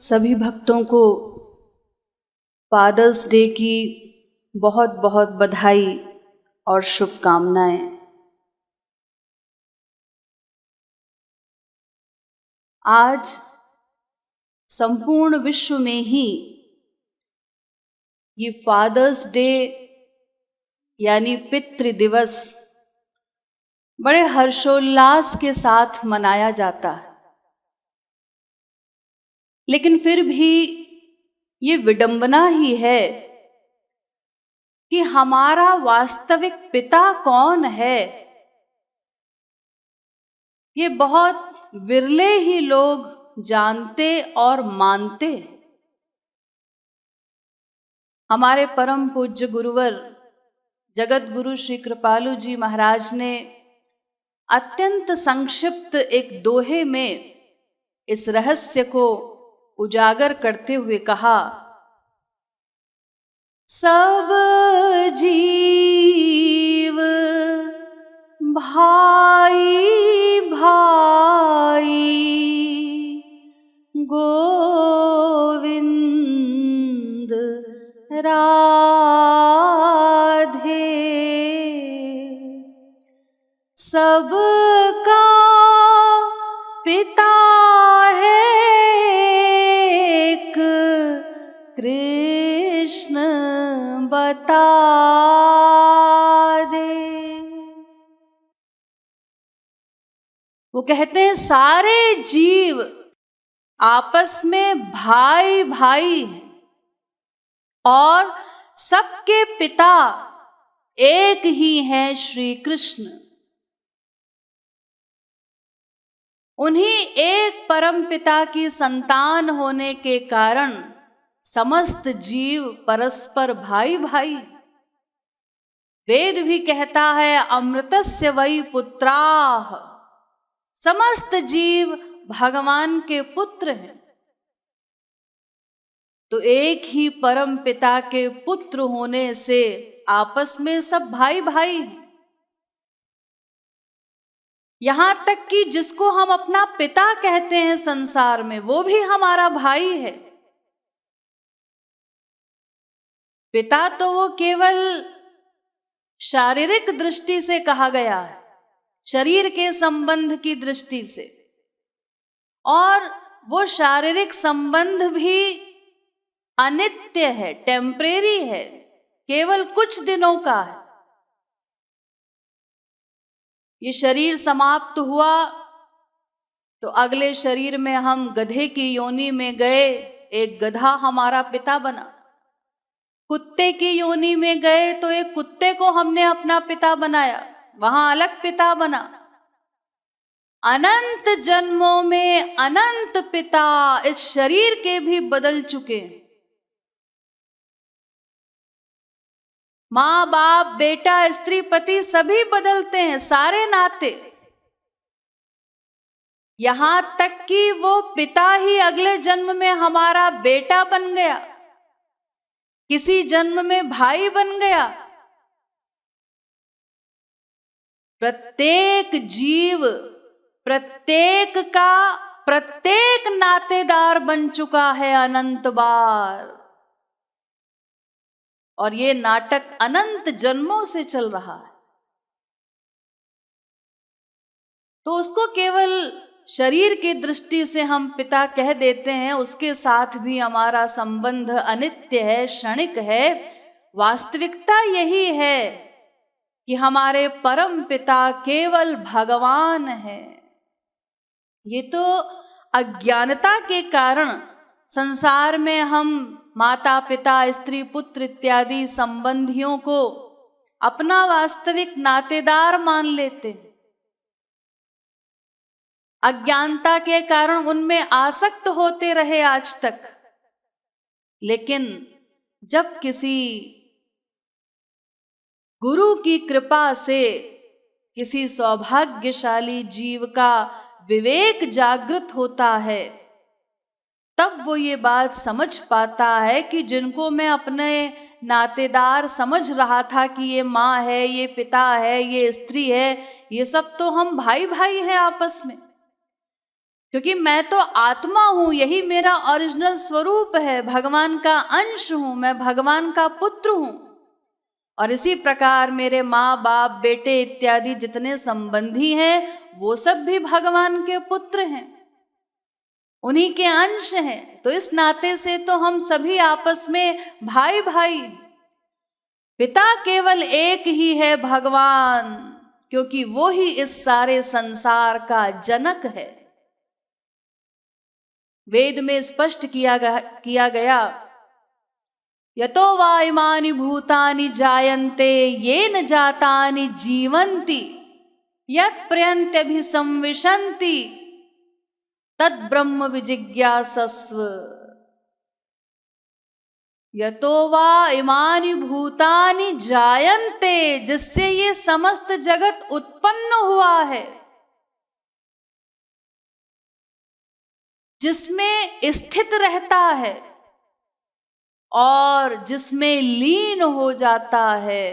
सभी भक्तों को फादर्स डे की बहुत बहुत बधाई और शुभकामनाएं। आज संपूर्ण विश्व में ही ये फादर्स डे यानी पितृ दिवस बड़े हर्षोल्लास के साथ मनाया जाता है, लेकिन फिर भी ये विडंबना ही है कि हमारा वास्तविक पिता कौन है, ये बहुत विरले ही लोग जानते और मानते। हमारे परम पूज्य गुरुवर जगत गुरु श्री कृपालु जी महाराज ने अत्यंत संक्षिप्त एक दोहे में इस रहस्य को उजागर करते हुए कहा, सब जीव भाई भाई गोविंद राधे, सबका पिता है एक कृष्ण बता दे। वो कहते हैं सारे जीव आपस में भाई भाई हैं और सबके पिता एक ही हैं, श्री कृष्ण। उन्हीं एक परम पिता की संतान होने के कारण समस्त जीव परस्पर भाई भाई। वेद भी कहता है अमृतस्य वै पुत्राः, समस्त जीव भगवान के पुत्र हैं। तो एक ही परम पिता के पुत्र होने से आपस में सब भाई भाई हैं। यहां तक कि जिसको हम अपना पिता कहते हैं संसार में, वो भी हमारा भाई है। पिता तो वो केवल शारीरिक दृष्टि से कहा गया है, शरीर के संबंध की दृष्टि से, और वो शारीरिक संबंध भी अनित्य है, टेम्परेरी है, केवल कुछ दिनों का है। ये शरीर समाप्त हुआ तो अगले शरीर में हम गधे की योनि में गए, एक गधा हमारा पिता बना। कुत्ते की योनि में गए तो एक कुत्ते को हमने अपना पिता बनाया, वहां अलग पिता बना। अनंत जन्मों में अनंत पिता इस शरीर के भी बदल चुके हैं। माँ बाप बेटा स्त्री पति सभी बदलते हैं, सारे नाते। यहां तक कि वो पिता ही अगले जन्म में हमारा बेटा बन गया, किसी जन्म में भाई बन गया। प्रत्येक जीव प्रत्येक का प्रत्येक नातेदार बन चुका है अनंत बार, और ये नाटक अनंत जन्मों से चल रहा है। तो उसको केवल शरीर की दृष्टि से हम पिता कह देते हैं, उसके साथ भी हमारा संबंध अनित्य है, क्षणिक है। वास्तविकता यही है कि हमारे परम पिता केवल भगवान है। ये तो अज्ञानता के कारण संसार में हम माता पिता स्त्री पुत्र इत्यादि संबंधियों को अपना वास्तविक नातेदार मान लेते हैं। अज्ञानता के कारण उनमें आसक्त होते रहे आज तक। लेकिन जब किसी गुरु की कृपा से किसी सौभाग्यशाली जीव का विवेक जागृत होता है, तब वो ये बात समझ पाता है कि जिनको मैं अपने नातेदार समझ रहा था कि ये माँ है, ये पिता है, ये स्त्री है, ये सब तो हम भाई भाई हैं आपस में। क्योंकि मैं तो आत्मा हूं, यही मेरा ओरिजिनल स्वरूप है, भगवान का अंश हूं, मैं भगवान का पुत्र हूं। और इसी प्रकार मेरे माँ बाप, बेटे इत्यादि जितने संबंधी हैं वो सब भी भगवान के पुत्र हैं, उन्हीं के अंश हैं। तो इस नाते से तो हम सभी आपस में भाई भाई। पिता केवल एक ही है, भगवान, क्योंकि वो ही इस सारे संसार का जनक है। वेद में स्पष्ट किया गया, यतो वा इमानि भूतानि जायन्ते येन जातानि जीवन्ति यत् प्रयन्त्यभिसंविशन्ति तत् ब्रह्म विजिज्ञासस्व। यतो वा इमानि भूतानि जायन्ते, जिससे ये समस्त जगत उत्पन्न हुआ है, जिसमें स्थित रहता है और जिसमें लीन हो जाता है,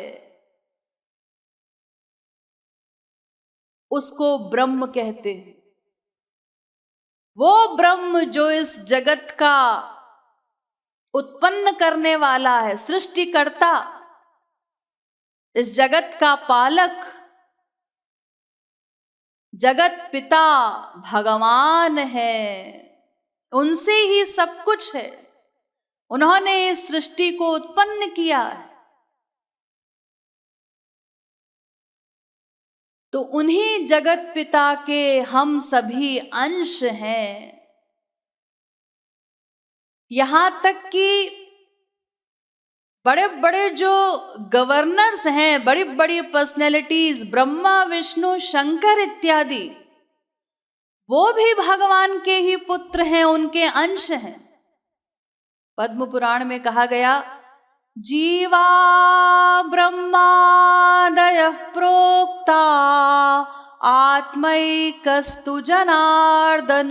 उसको ब्रह्म कहते हैं। वो ब्रह्म जो इस जगत का उत्पन्न करने वाला है, सृष्टिकर्ता, इस जगत का पालक, जगत पिता भगवान है। उनसे ही सब कुछ है, उन्होंने इस सृष्टि को उत्पन्न किया है। तो उन्हीं जगत पिता के हम सभी अंश हैं। यहां तक कि बड़े बड़े जो गवर्नर्स हैं, बड़ी बड़ी पर्सनैलिटीज, ब्रह्मा विष्णु शंकर इत्यादि, वो भी भगवान के ही पुत्र हैं, उनके अंश हैं। पद्म पुराण में कहा गया, जीवा ब्रह्मादयः प्रोक्ता आत्मैकस्तु जनार्दन।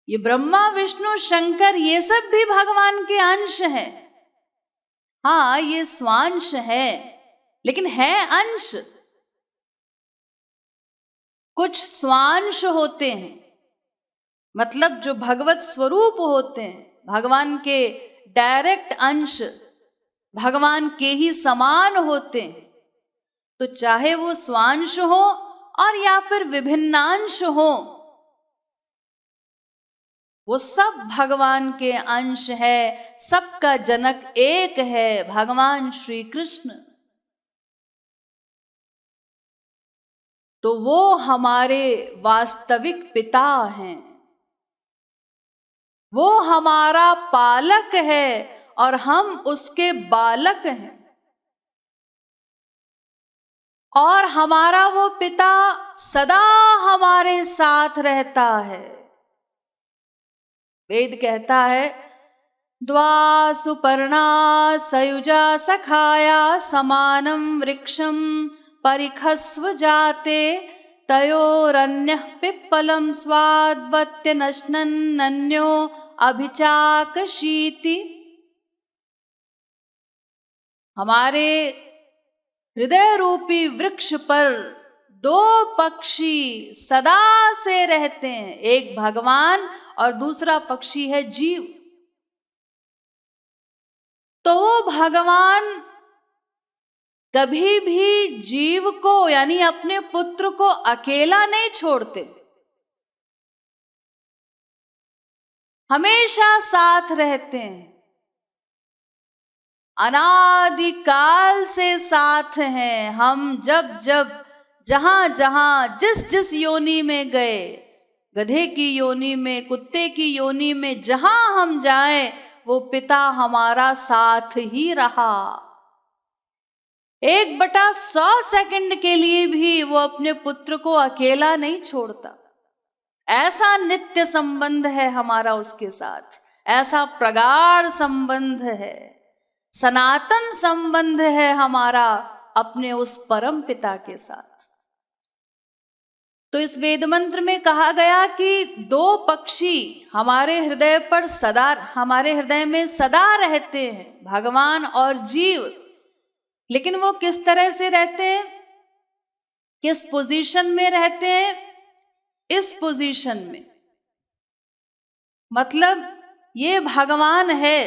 ये ब्रह्मा विष्णु शंकर ये सब भी भगवान के अंश हैं। हाँ, ये स्वांश है, लेकिन है अंश। कुछ स्वांश होते हैं, मतलब जो भगवत स्वरूप होते हैं, भगवान के डायरेक्ट अंश, भगवान के ही समान होते हैं। तो चाहे वो स्वांश हो और या फिर विभिन्नांश हो, वो सब भगवान के अंश है। सबका जनक एक है, भगवान श्री कृष्ण। तो वो हमारे वास्तविक पिता हैं, वो हमारा पालक है और हम उसके बालक हैं। और हमारा वो पिता सदा हमारे साथ रहता है। वेद कहता है, द्वा सुपर्णा सयुजा सखाया समानं वृक्षं परिखस्व जाते तयोरन्यः पिप्पलं स्वाद्वत्य नश्नन्नन्यो अभिचाकशीति। हमारे हृदय रूपी वृक्ष पर दो पक्षी सदा से रहते हैं, एक भगवान और दूसरा पक्षी है जीव। तो वो भगवान कभी भी जीव को यानी अपने पुत्र को अकेला नहीं छोड़ते, हमेशा साथ रहते हैं, अनादिकाल से साथ हैं। हम जब जब जहां जहां जिस जिस योनि में गए, गधे की योनि में, कुत्ते की योनि में, जहां हम जाएं, वो पिता हमारा साथ ही रहा। 1/100 सेकंड के लिए भी वो अपने पुत्र को अकेला नहीं छोड़ता। ऐसा नित्य संबंध है हमारा उसके साथ, ऐसा प्रगाढ़ संबंध है, सनातन संबंध है हमारा अपने उस परम पिता के साथ। तो इस वेद मंत्र में कहा गया कि दो पक्षी हमारे हृदय पर सदा, हमारे हृदय में सदा रहते हैं, भगवान और जीव। लेकिन वो किस तरह से रहते हैं, किस पोजीशन में रहते हैं? इस पोजीशन में, मतलब ये भगवान है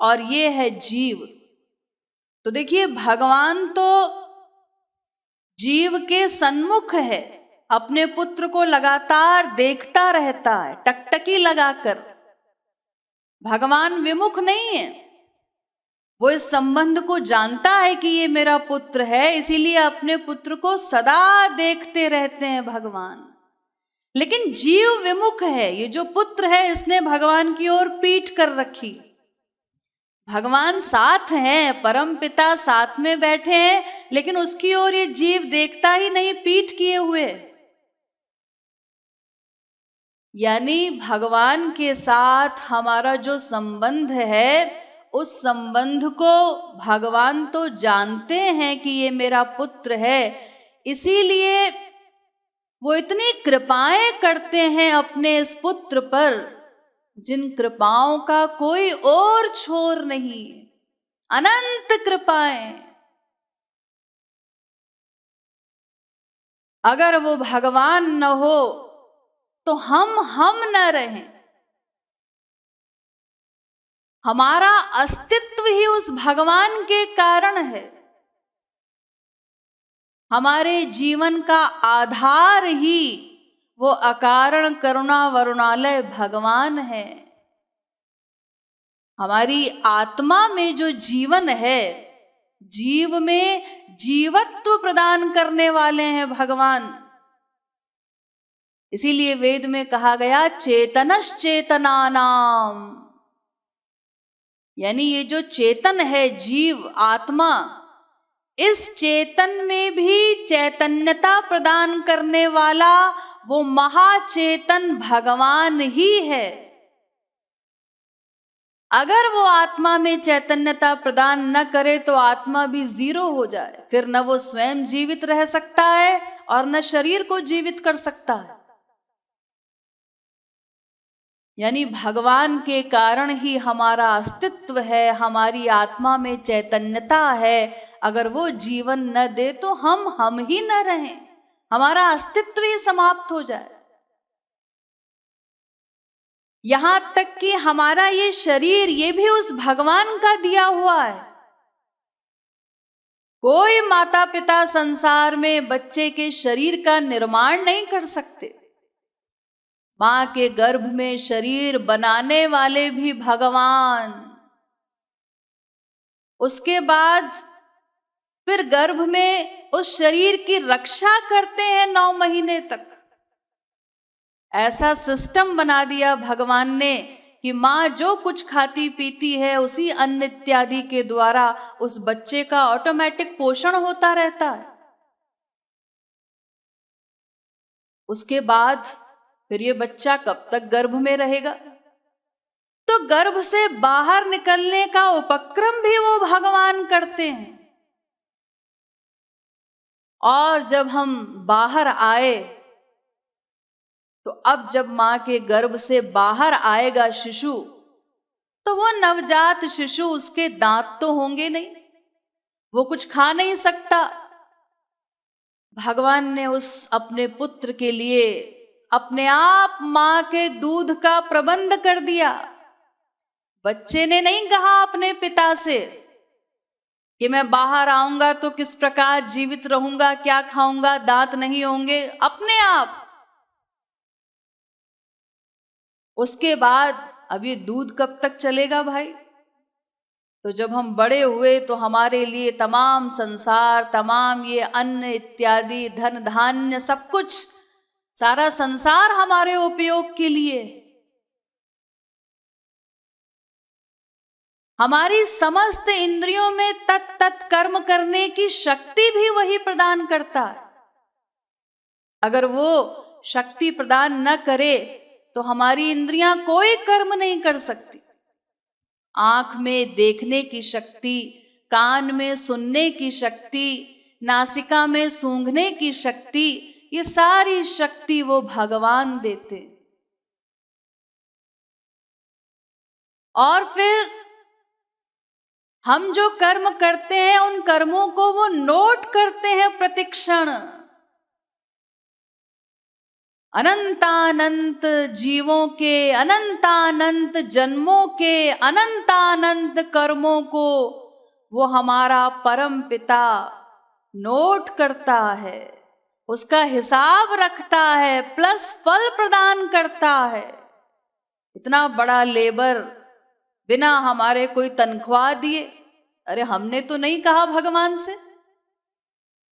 और ये है जीव। तो देखिए, भगवान तो जीव के सन्मुख है, अपने पुत्र को लगातार देखता रहता है टकटकी लगाकर। भगवान विमुख नहीं है, वो इस संबंध को जानता है कि ये मेरा पुत्र है, इसीलिए अपने पुत्र को सदा देखते रहते हैं भगवान। लेकिन जीव विमुख है, ये जो पुत्र है इसने भगवान की ओर पीठ कर रखी। भगवान साथ हैं, परम पिता साथ में बैठे हैं, लेकिन उसकी ओर ये जीव देखता ही नहीं, पीठ किए हुए। यानी भगवान के साथ हमारा जो संबंध है, उस संबंध को भगवान तो जानते हैं कि ये मेरा पुत्र है, इसीलिए वो इतनी कृपाएं करते हैं अपने इस पुत्र पर, जिन कृपाओं का कोई और छोर नहीं, अनंत कृपाएं। अगर वो भगवान न हो तो हम न रहें। हमारा अस्तित्व ही उस भगवान के कारण है। हमारे जीवन का आधार ही वो अकारण करुणा वरुणालय भगवान है। हमारी आत्मा में जो जीवन है, जीव में जीवत्व प्रदान करने वाले हैं भगवान। इसीलिए वेद में कहा गया चेतनश्चेतनानाम, यानी ये जो चेतन है जीव आत्मा, इस चेतन में भी चैतन्यता प्रदान करने वाला वो महाचेतन भगवान ही है। अगर वो आत्मा में चैतन्यता प्रदान न करे तो आत्मा भी जीरो हो जाए, फिर न वो स्वयं जीवित रह सकता है और न शरीर को जीवित कर सकता है। यानी भगवान के कारण ही हमारा अस्तित्व है, हमारी आत्मा में चैतन्यता है। अगर वो जीवन न दे तो हम ही न रहें, हमारा अस्तित्व ही समाप्त हो जाए। यहां तक कि हमारा ये शरीर, ये भी उस भगवान का दिया हुआ है। कोई माता पिता संसार में बच्चे के शरीर का निर्माण नहीं कर सकते। मां के गर्भ में शरीर बनाने वाले भी भगवान, उसके बाद फिर गर्भ में उस शरीर की रक्षा करते हैं 9 महीने तक। ऐसा सिस्टम बना दिया भगवान ने कि मां जो कुछ खाती पीती है, उसी अन्न इत्यादि के द्वारा उस बच्चे का ऑटोमेटिक पोषण होता रहता है। उसके बाद फिर ये बच्चा कब तक गर्भ में रहेगा? तो गर्भ से बाहर निकलने का उपक्रम भी वो भगवान करते हैं। और जब हम बाहर आए, तो अब जब मां के गर्भ से बाहर आएगा शिशु, तो वो नवजात शिशु, उसके दांत तो होंगे नहीं, वो कुछ खा नहीं सकता। भगवान ने उस अपने पुत्र के लिए अपने आप मां के दूध का प्रबंध कर दिया। बच्चे ने नहीं कहा अपने पिता से कि मैं बाहर आऊंगा तो किस प्रकार जीवित रहूंगा, क्या खाऊंगा, दांत नहीं होंगे, अपने आप। उसके बाद अब ये दूध कब तक चलेगा भाई? तो जब हम बड़े हुए तो हमारे लिए तमाम संसार, तमाम ये अन्न इत्यादि, धन धान्य, सब कुछ, सारा संसार हमारे उपयोग के लिए। हमारी समस्त इंद्रियों में तत् कर्म करने की शक्ति भी वही प्रदान करता है। अगर वो शक्ति प्रदान न करे तो हमारी इंद्रियां कोई कर्म नहीं कर सकती। आंख में देखने की शक्ति, कान में सुनने की शक्ति, नासिका में सूंघने की शक्ति, ये सारी शक्ति वो भगवान देते। और फिर हम जो कर्म करते हैं, उन कर्मों को वो नोट करते हैं प्रतिक्षण। अनंतानंत जीवों के, अनंतानंत जन्मों के, अनंतानंत कर्मों को वो हमारा परम पिता नोट करता है, उसका हिसाब रखता है, प्लस फल प्रदान करता है। इतना बड़ा लेबर बिना हमारे कोई तनख्वाह दिए, अरे हमने तो नहीं कहा भगवान से,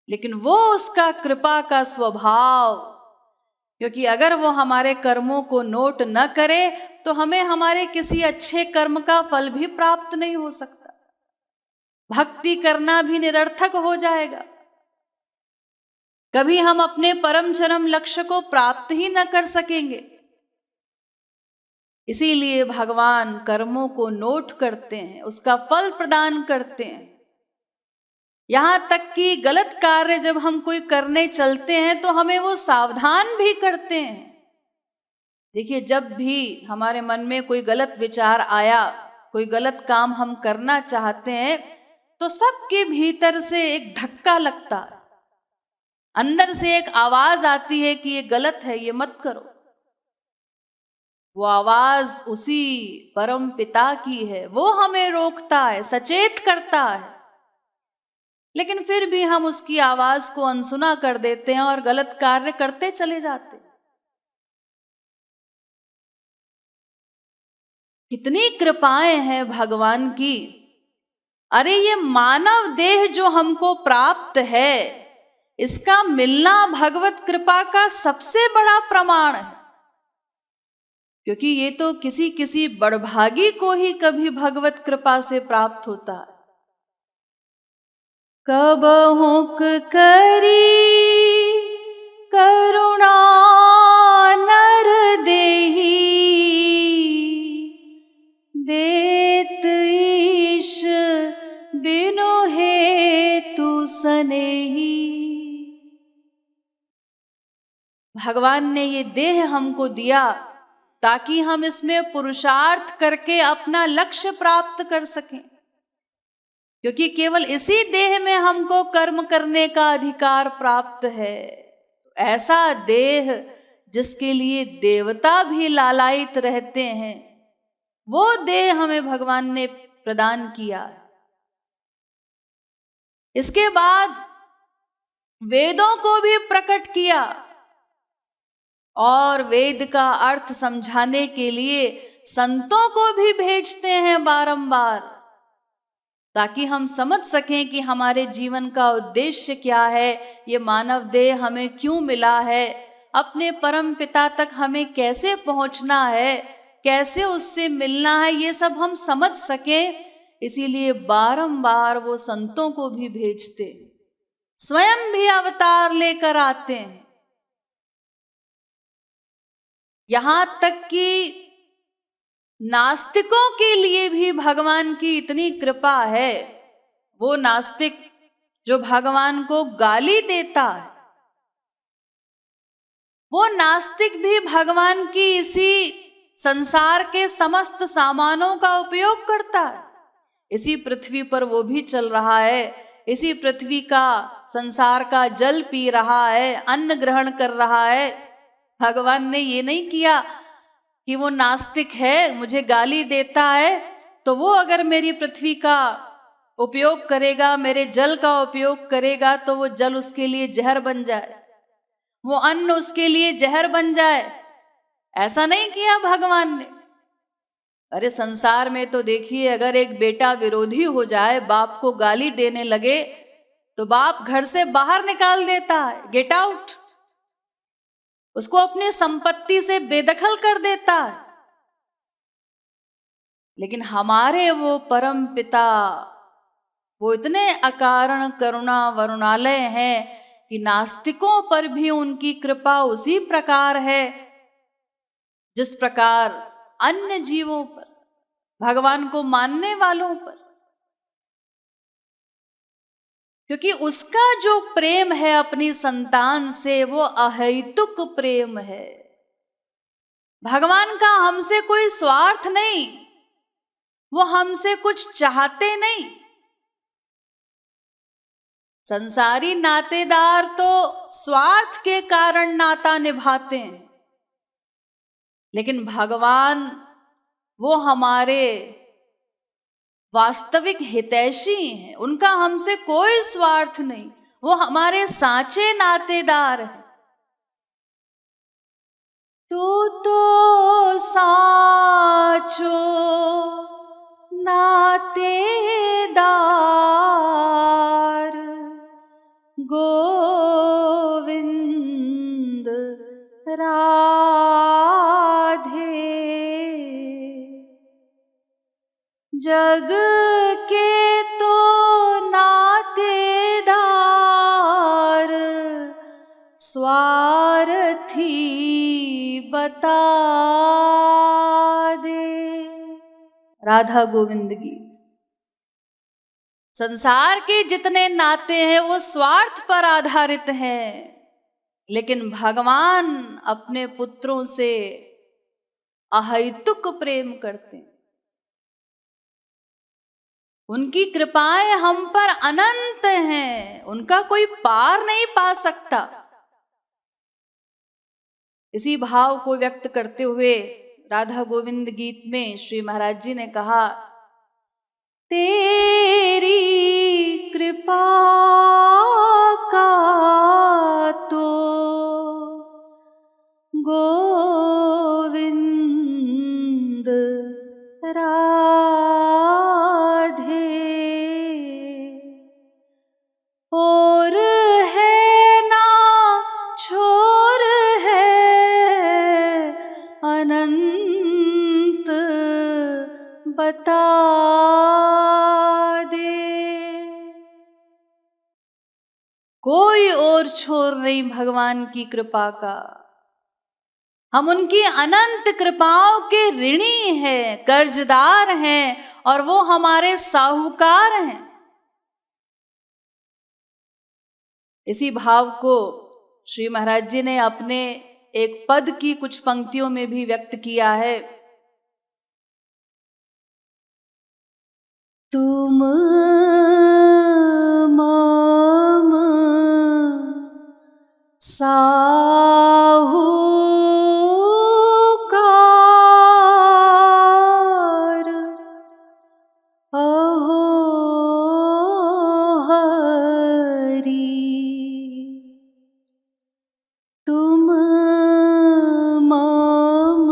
लेकिन वो उसका कृपा का स्वभाव, क्योंकि अगर वो हमारे कर्मों को नोट न करे तो हमें हमारे किसी अच्छे कर्म का फल भी प्राप्त नहीं हो सकता, भक्ति करना भी निरर्थक हो जाएगा, कभी हम अपने परम चरम लक्ष्य को प्राप्त ही न कर सकेंगे। इसीलिए भगवान कर्मों को नोट करते हैं, उसका फल प्रदान करते हैं। यहां तक कि गलत कार्य जब हम कोई करने चलते हैं तो हमें वो सावधान भी करते हैं। देखिए, जब भी हमारे मन में कोई गलत विचार आया, कोई गलत काम हम करना चाहते हैं, तो सबके भीतर से एक धक्का लगता है, अंदर से एक आवाज आती है कि ये गलत है, ये मत करो। वो आवाज उसी परम पिता की है, वो हमें रोकता है, सचेत करता है, लेकिन फिर भी हम उसकी आवाज को अनसुना कर देते हैं और गलत कार्य करते चले जाते हैं। कितनी कृपाएं हैं भगवान की। अरे ये मानव देह जो हमको प्राप्त है, इसका मिलना भगवत कृपा का सबसे बड़ा प्रमाण है, क्योंकि ये तो किसी किसी बड़भागी को ही कभी भगवत कृपा से प्राप्त होता है। कबहुक करी करुणा नर देही, देत ईश बिनु हेतु सनेही। भगवान ने ये देह हमको दिया ताकि हम इसमें पुरुषार्थ करके अपना लक्ष्य प्राप्त कर सकें, क्योंकि केवल इसी देह में हमको कर्म करने का अधिकार प्राप्त है। ऐसा देह जिसके लिए देवता भी लालायित रहते हैं, वो देह हमें भगवान ने प्रदान किया। इसके बाद वेदों को भी प्रकट किया और वेद का अर्थ समझाने के लिए संतों को भी भेजते हैं बारंबार, ताकि हम समझ सकें कि हमारे जीवन का उद्देश्य क्या है, ये मानव देह हमें क्यों मिला है, अपने परम पिता तक हमें कैसे पहुंचना है, कैसे उससे मिलना है, ये सब हम समझ सकें। इसीलिए बारंबार वो संतों को भी भेजते, स्वयं भी अवतार लेकर आते हैं। यहां तक कि नास्तिकों के लिए भी भगवान की इतनी कृपा है। वो नास्तिक जो भगवान को गाली देता है, वो नास्तिक भी भगवान की इसी संसार के समस्त सामानों का उपयोग करता है। इसी पृथ्वी पर वो भी चल रहा है, इसी पृथ्वी का संसार का जल पी रहा है, अन्न ग्रहण कर रहा है। भगवान ने ये नहीं किया कि वो नास्तिक है, मुझे गाली देता है, तो वो अगर मेरी पृथ्वी का उपयोग करेगा, मेरे जल का उपयोग करेगा, तो वो जल उसके लिए जहर बन जाए, वो अन्न उसके लिए जहर बन जाए। ऐसा नहीं किया भगवान ने। अरे संसार में तो देखिए, अगर एक बेटा विरोधी हो जाए, बाप को गाली देने लगे, तो बाप घर से बाहर निकाल देता है, गेट आउट, उसको अपनी संपत्ति से बेदखल कर देता है। लेकिन हमारे वो परम पिता, वो इतने अकारण करुणा वरुणालय हैं कि नास्तिकों पर भी उनकी कृपा उसी प्रकार है जिस प्रकार अन्य जीवों पर, भगवान को मानने वालों पर, क्योंकि उसका जो प्रेम है अपनी संतान से, वो अहेतुक प्रेम है। भगवान का हमसे कोई स्वार्थ नहीं, वो हमसे कुछ चाहते नहीं। संसारी नातेदार तो स्वार्थ के कारण नाता निभाते हैं, लेकिन भगवान वो हमारे वास्तविक हितैषी हैं, उनका हमसे कोई स्वार्थ नहीं, वो हमारे साचे नातेदार हैं। तू तो साचो नातेदार गोविंद राधे, जग के तो नातेदार स्वार्थी बता दे। राधा गोविंद गीत। संसार के जितने नाते हैं वो स्वार्थ पर आधारित हैं, लेकिन भगवान अपने पुत्रों से अहैतुक प्रेम करते हैं। उनकी कृपाएं हम पर अनंत हैं, उनका कोई पार नहीं पा सकता। इसी भाव को व्यक्त करते हुए राधा गोविंद गीत में श्री महाराज जी ने कहा, तेरी कृपा का तो गोविंद राधे, और है ना छोर है अनंत बता दे। कोई और छोर नहीं भगवान की कृपा का, हम उनकी अनंत कृपाओं के ऋणी हैं, कर्जदार हैं, और वो हमारे साहूकार हैं। इसी भाव को श्री महाराज जी ने अपने एक पद की कुछ पंक्तियों में भी व्यक्त किया है। तुम मम साहूकार, अहो हरि, तुम मम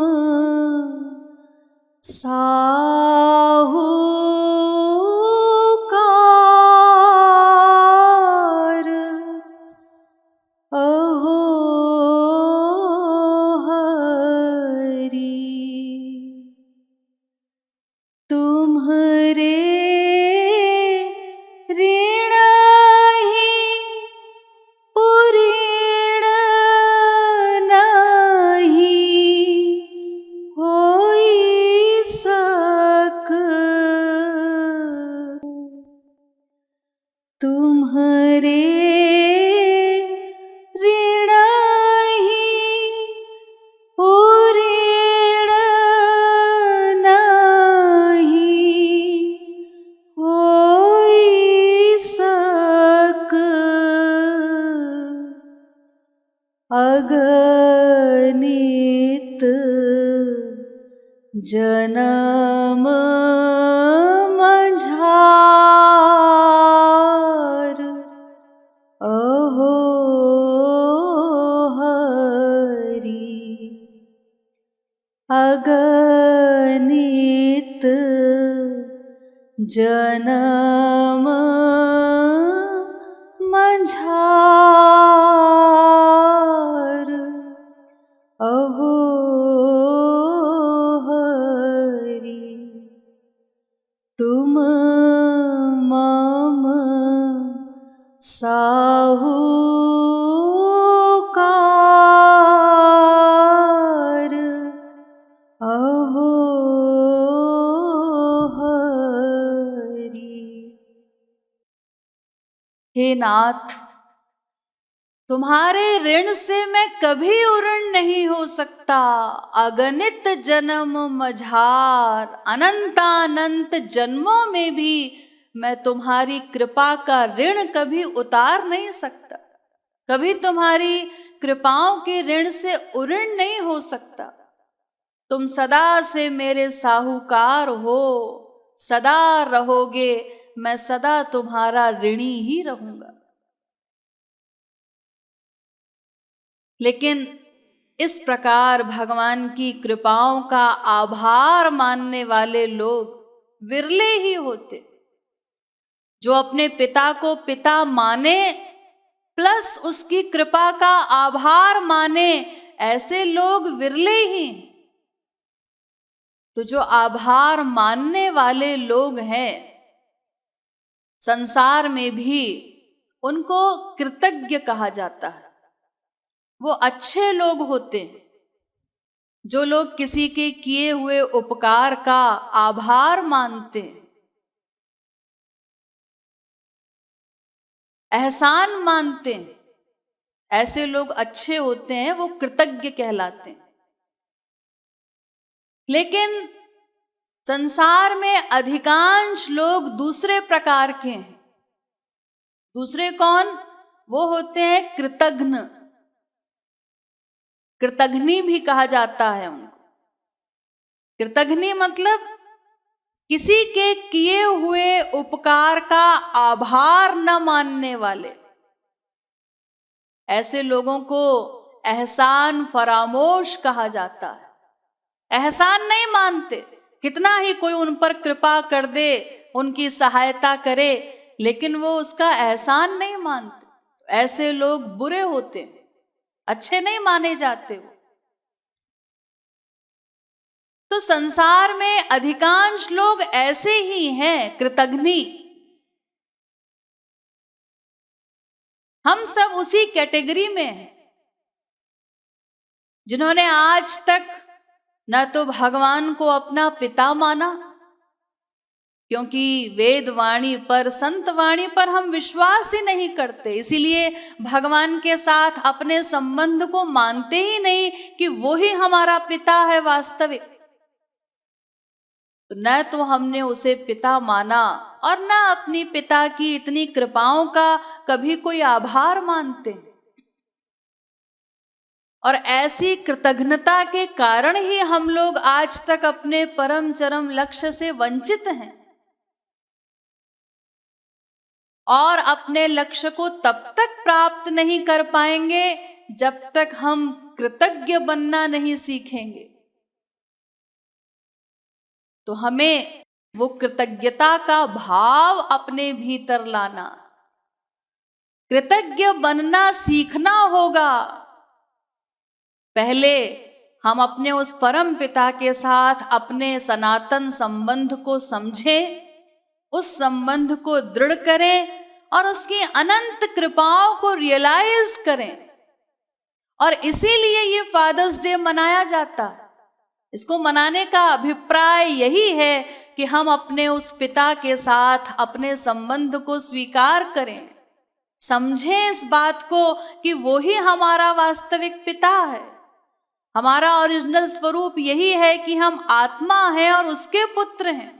साहूकार, अहो हरि, तुम्हारे ऋण ही पुरीण नहीं होई सक, तुम्हारे ऋण ही पुरीण नहीं होई सक, अगणित जन्म मझार, अहो हरि, अगणित जन्म मझार, अहो हरि, तुम मम साहूकार, अहो हरि। हे नाथ, तुम्हारे ऋण से मैं कभी उऋण नहीं हो सकता। अगणित जन्म मझार, अनंतानंत जन्मों में भी मैं तुम्हारी कृपा का ऋण कभी उतार नहीं सकता, कभी तुम्हारी कृपाओं के ऋण से उऋण नहीं हो सकता। तुम सदा से मेरे साहूकार हो, सदा रहोगे, मैं सदा तुम्हारा ऋणी ही रहूंगा। लेकिन इस प्रकार भगवान की कृपाओं का आभार मानने वाले लोग विरले ही होते। जो अपने पिता को पिता माने प्लस उसकी कृपा का आभार माने, ऐसे लोग विरले ही। तो जो आभार मानने वाले लोग हैं, संसार में भी उनको कृतज्ञ कहा जाता है। वो अच्छे लोग होते हैं जो लोग किसी के किए हुए उपकार का आभार मानते हैं, एहसान मानते हैं। ऐसे लोग अच्छे होते हैं, वो कृतज्ञ कहलाते हैं। लेकिन संसार में अधिकांश लोग दूसरे प्रकार के हैं। दूसरे कौन? वो होते हैं कृतघ्न। कृतघ्नी भी कहा जाता है उनको। कृतघ्नी मतलब किसी के किए हुए उपकार का आभार न मानने वाले। ऐसे लोगों को एहसान फरामोश कहा जाता है। एहसान नहीं मानते, कितना ही कोई उन पर कृपा कर दे, उनकी सहायता करे, लेकिन वो उसका एहसान नहीं मानते। ऐसे लोग बुरे होते, अच्छे नहीं माने जाते। तो संसार में अधिकांश लोग ऐसे ही हैं, कृतघ्नी। हम सब उसी कैटेगरी में हैं, जिन्होंने आज तक न तो भगवान को अपना पिता माना, क्योंकि वेद वाणी पर, संत वाणी पर हम विश्वास ही नहीं करते, इसीलिए भगवान के साथ अपने संबंध को मानते ही नहीं कि वो ही हमारा पिता है वास्तविक। तो न तो हमने उसे पिता माना और न अपनी पिता की इतनी कृपाओं का कभी कोई आभार मानते। और ऐसी कृतज्ञता के कारण ही हम लोग आज तक अपने परम चरम लक्ष्य से वंचित हैं, और अपने लक्ष्य को तब तक प्राप्त नहीं कर पाएंगे जब तक हम कृतज्ञ बनना नहीं सीखेंगे। तो हमें वो कृतज्ञता का भाव अपने भीतर लाना, कृतज्ञ बनना सीखना होगा। पहले हम अपने उस परम पिता के साथ अपने सनातन संबंध को समझें, उस संबंध को दृढ़ करें और उसकी अनंत कृपाओं को रियलाइज करें। और इसीलिए ये फादर्स डे मनाया जाता है। इसको मनाने का अभिप्राय यही है कि हम अपने उस पिता के साथ अपने संबंध को स्वीकार करें, समझें इस बात को कि वो ही हमारा वास्तविक पिता है। हमारा ओरिजिनल स्वरूप यही है कि हम आत्मा हैं और उसके पुत्र हैं,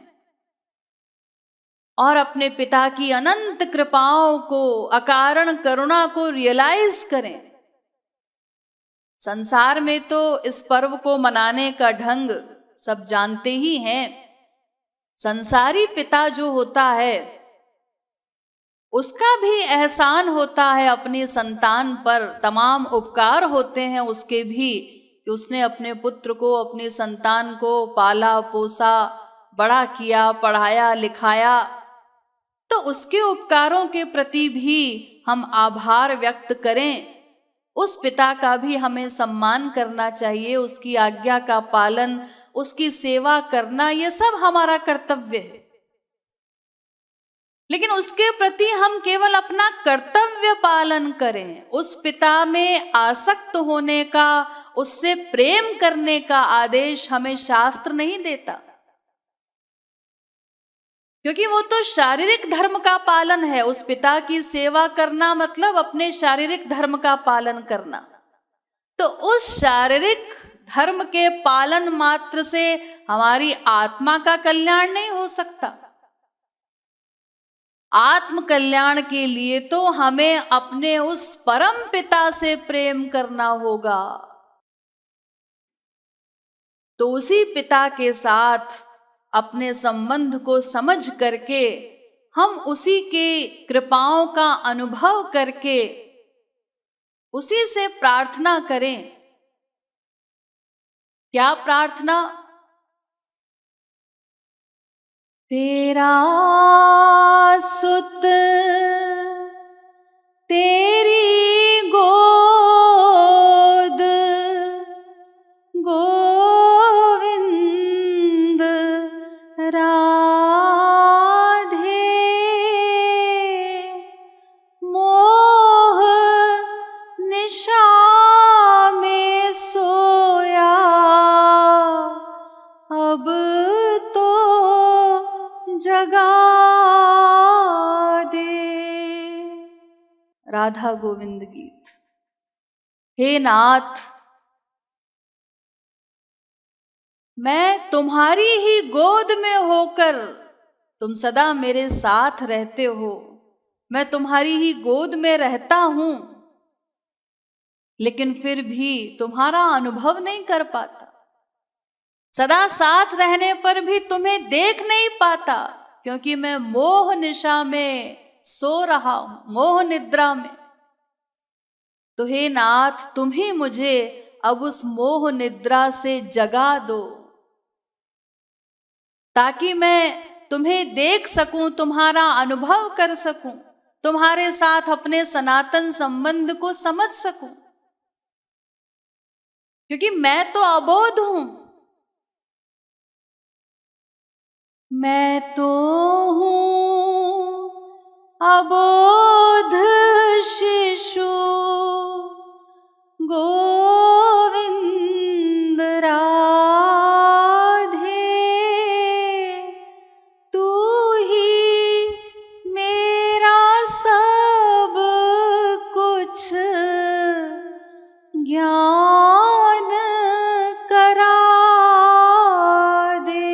और अपने पिता की अनंत कृपाओं को, अकारण करुणा को रियलाइज करें। संसार में तो इस पर्व को मनाने का ढंग सब जानते ही हैं। संसारी पिता जो होता है उसका भी एहसान होता है अपनी संतान पर, तमाम उपकार होते हैं उसके भी, कि उसने अपने पुत्र को, अपनी संतान को पाला पोसा, बड़ा किया, पढ़ाया लिखाया। तो उसके उपकारों के प्रति भी हम आभार व्यक्त करें। उस पिता का भी हमें सम्मान करना चाहिए, उसकी आज्ञा का पालन, उसकी सेवा करना, यह सब हमारा कर्तव्य है। लेकिन उसके प्रति हम केवल अपना कर्तव्य पालन करें, उस पिता में आसक्त होने का, उससे प्रेम करने का आदेश हमें शास्त्र नहीं देता। क्योंकि वो तो शारीरिक धर्म का पालन है। उस पिता की सेवा करना मतलब अपने शारीरिक धर्म का पालन करना। तो उस शारीरिक धर्म के पालन मात्र से हमारी आत्मा का कल्याण नहीं हो सकता। आत्म कल्याण के लिए तो हमें अपने उस परम पिता से प्रेम करना होगा। तो उसी पिता के साथ अपने संबंध को समझ करके हम उसी के कृपाओं का अनुभव करके उसी से प्रार्थना करें। क्या प्रार्थना? तेरा सुत तेरी गोद गोविंद राधे मोह निशा में सोया अब तो जगा दे। राधा गोविंद गीत। हे नाथ, मैं तुम्हारी ही गोद में होकर, तुम सदा मेरे साथ रहते हो, मैं तुम्हारी ही गोद में रहता हूं, लेकिन फिर भी तुम्हारा अनुभव नहीं कर पाता। सदा साथ रहने पर भी तुम्हें देख नहीं पाता, क्योंकि मैं मोह निशा में सो रहा हूं, मोह निद्रा में। तो हे नाथ, तुम ही मुझे अब उस मोह निद्रा से जगा दो, ताकि मैं तुम्हें देख सकूं, तुम्हारा अनुभव कर सकूं, तुम्हारे साथ अपने सनातन संबंध को समझ सकूं, क्योंकि मैं तो अबोध हूं। मैं तो हूं अबोध शिशु गोविंद राधे, तू ही मेरा सब कुछ ज्ञान करा दे।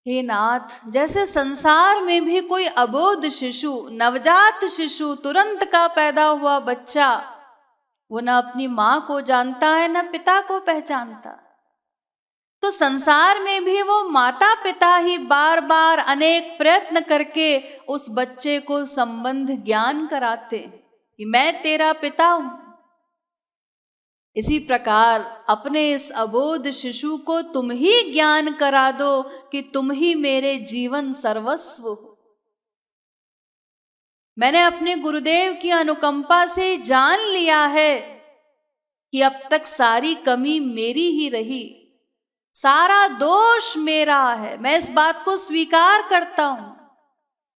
हे नाथ, जैसे संसार में भी कोई अबोध शिशु, नवजात शिशु, तुरंत का पैदा हुआ बच्चा, वो न अपनी मां को जानता है न पिता को पहचानता, तो संसार में भी वो माता पिता ही बार बार अनेक प्रयत्न करके उस बच्चे को संबंध ज्ञान कराते कि मैं तेरा पिता हूं। इसी प्रकार अपने इस अबोध शिशु को तुम ही ज्ञान करा दो कि तुम ही मेरे जीवन सर्वस्व हो। मैंने अपने गुरुदेव की अनुकंपा से जान लिया है कि अब तक सारी कमी मेरी ही रही, सारा दोष मेरा है, मैं इस बात को स्वीकार करता हूं।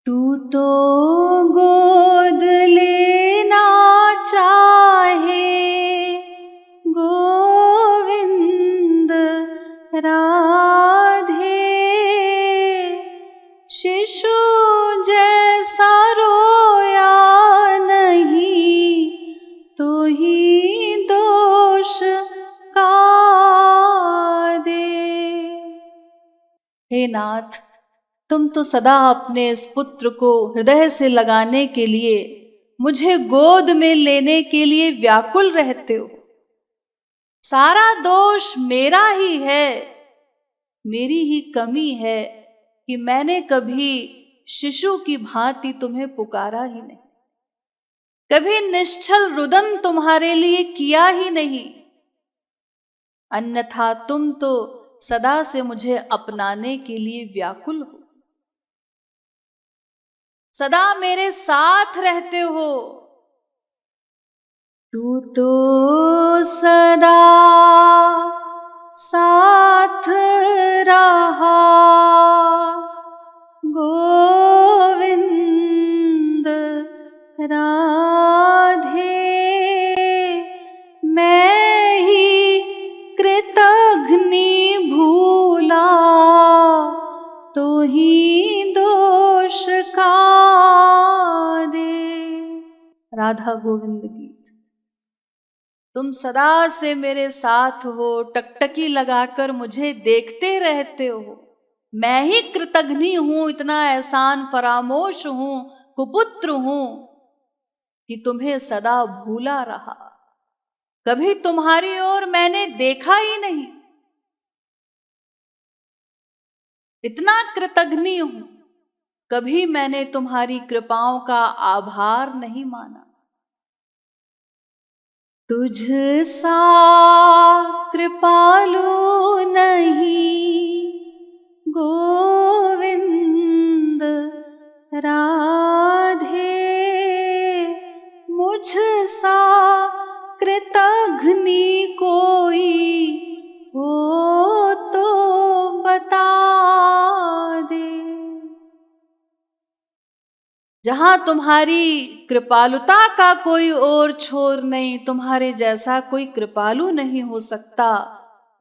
तू तो गोद लेना चाहे गोविंद राधे, शिशु जैसा रोया नहीं, तो ही दोष का दे। हे नाथ, तुम तो सदा अपने इस पुत्र को हृदय से लगाने के लिए, मुझे गोद में लेने के लिए व्याकुल रहते हो। सारा दोष मेरा ही है, मेरी ही कमी है कि मैंने कभी शिशु की भांति तुम्हें पुकारा ही नहीं, कभी निश्चल रुदन तुम्हारे लिए किया ही नहीं, अन्यथा तुम तो सदा से मुझे अपनाने के लिए व्याकुल हो, सदा मेरे साथ रहते हो। तू तो सदा साथ रहा गोविंद राधे, मैं ही कृतघ्नि भूला, तो ही दोष का दे। राधा गोविंद गीत। तुम सदा से मेरे साथ हो, टकटकी लगाकर मुझे देखते रहते हो, मैं ही कृतघ्नि हूं, इतना एहसान फरामोश हूं, कुपुत्र हूं कि तुम्हें सदा भूला रहा। कभी तुम्हारी ओर मैंने देखा ही नहीं। इतना कृतघ्नी हूं, कभी मैंने तुम्हारी कृपाओं का आभार नहीं माना। तुझ सा कृपालु नहीं गोविंद राधे, मुझ सा कृतघ्नी कोई हो तो बता दे। जहां तुम्हारी कृपालुता का कोई और छोर नहीं, तुम्हारे जैसा कोई कृपालु नहीं हो सकता,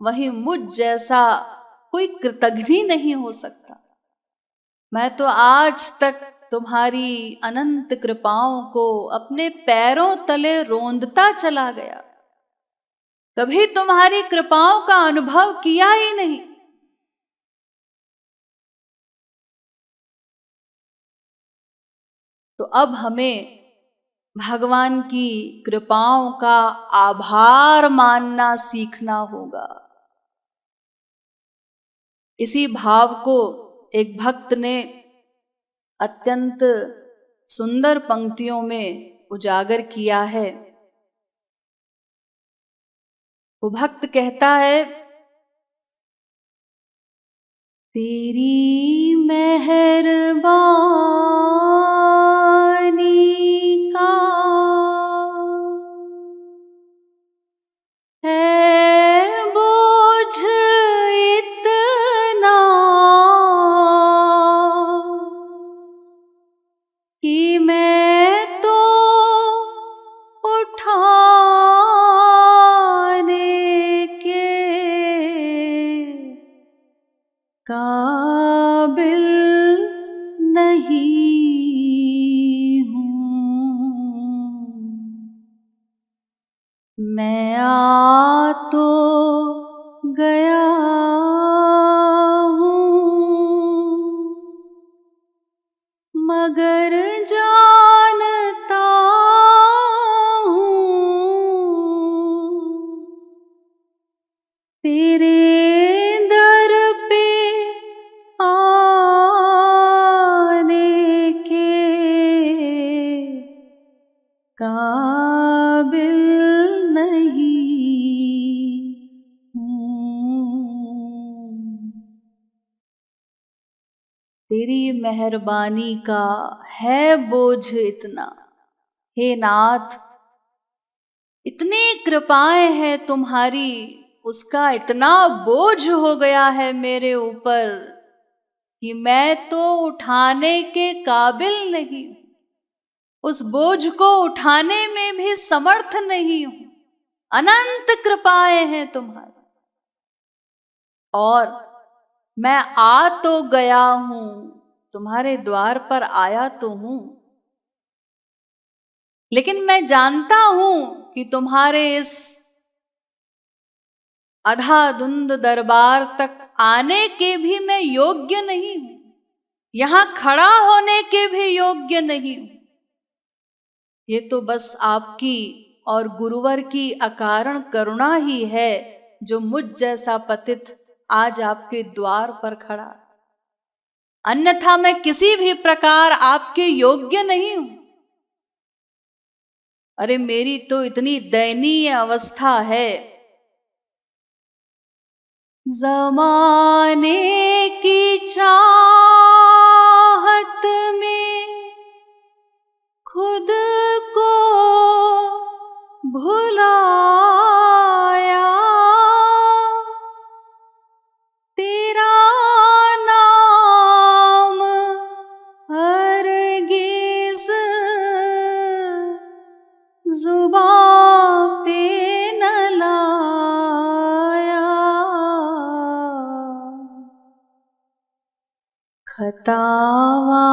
वहीं मुझ जैसा कोई कृतघ्नी नहीं हो सकता। मैं तो आज तक तुम्हारी अनंत कृपाओं को अपने पैरों तले रोंदता चला गया, कभी तुम्हारी कृपाओं का अनुभव किया ही नहीं। तो अब हमें भगवान की कृपाओं का आभार मानना सीखना होगा। इसी भाव को एक भक्त ने अत्यंत सुंदर पंक्तियों में उजागर किया है। वो भक्त कहता है, तेरी मेहरबानी का है बोझ इतना कि मैं तो उठाने के काबिल नहीं हूँ। मैं आ तो गया हूँ, मगर जानता हूँ तेरे दर पे आने के काबिल नहीं हूँ। तेरी मेहरबानी का है बोझ इतना, हे नाथ इतनी कृपाएं हैं तुम्हारी, उसका इतना बोझ हो गया है मेरे ऊपर कि मैं तो उठाने के काबिल नहीं हूं, उस बोझ को उठाने में भी समर्थ नहीं हूं। अनंत कृपाएं हैं तुम्हारी, और मैं आ तो गया हूं, तुम्हारे द्वार पर आया तो हूं, लेकिन मैं जानता हूं कि तुम्हारे इस अधाधुंध दरबार तक आने के भी मैं योग्य नहीं हूं, यहां खड़ा होने के भी योग्य नहीं हूं। ये तो बस आपकी और गुरुवर की अकारण करुणा ही है जो मुझ जैसा पतित आज आपके द्वार पर खड़ा, अन्यथा मैं किसी भी प्रकार आपके योग्य नहीं हूं। अरे मेरी तो इतनी दयनीय अवस्था है, ज़माने की चाहत में खुद को भुलाया, तेरा नाम हरगिज़ ज़ुबां पे न लाया। खतावार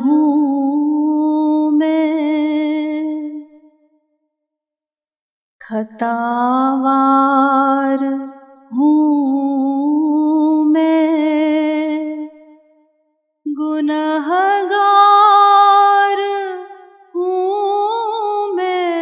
हूँ मैं, खतावार हूँ मैं, गुनहगार हूँ मैं,